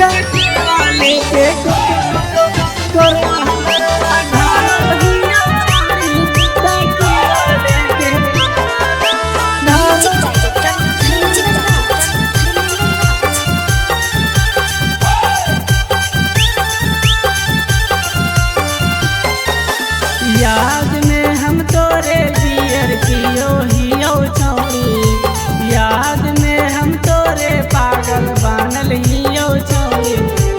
टाकी वाले के कोरवा याद में हम तोरे बियर पियो हियो छौड़ी याद में हम तोरे पागल बनल हियो छौड़ी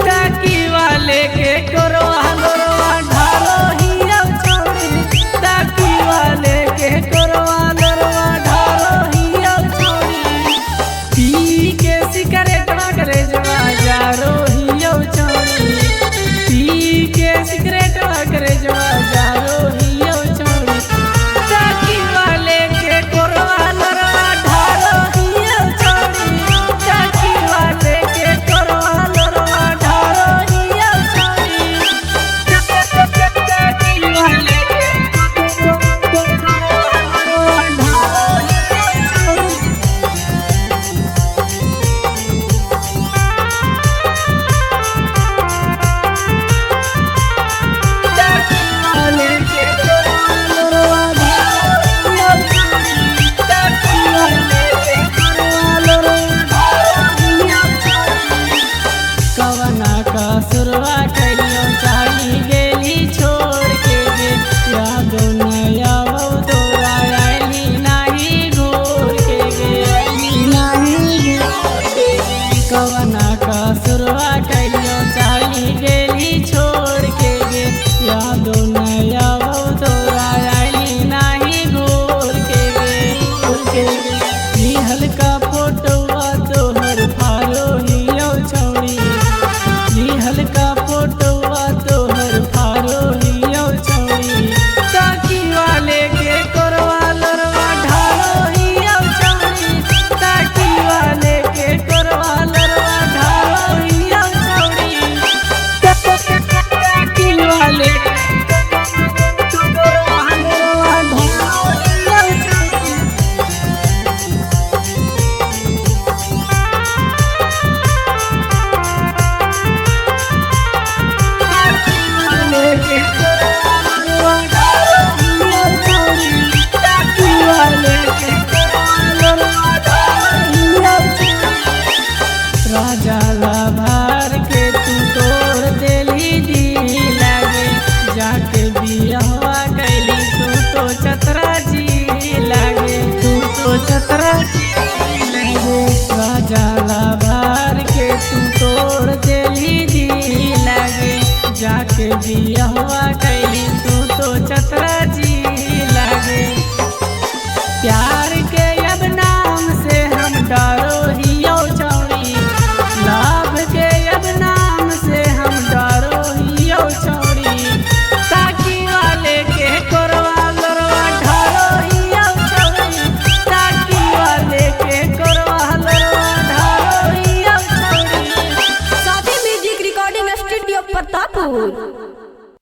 टाकी वाले के कोरवा लोरवा ढालो हियो छौड़ी टाकी वाले के कोरवा लोरवा ढालो हियो छौड़ी पी के सिगरेट करे जवा जारो हियो छौड़ी पी के सिगरेट करे जवा जारो सुरवा करियो चाली गेली छोड़ के गे याद नया वो तोरा आईली नाही घोर के गे नाही कवना का सुरवा करियो चाली गेली छोड़ के गे याद नया वो तोरा आईली नाही घोर के गे हल्का फोटो तोहर फारो हियो छौड़ी हल्का फोटो तोहर फारो हियो छौड़ी टाकी वाले के कोरवा लोरवा ढालो हियो छौड़ी टाकी वाले के कोरवा लोरवा ढालो हियो छौड़ी टाकी वाले कोरवा लोरवा ढालो हियो छौड़ी राजा लाभार के तू तोड़ देली दी लागे जाके बियाहवा कैली तू तो चतरा जी लागे तू तो चतरा जी लागे राजा लाभार के तू तोड़ देली दी लागे जाके बिया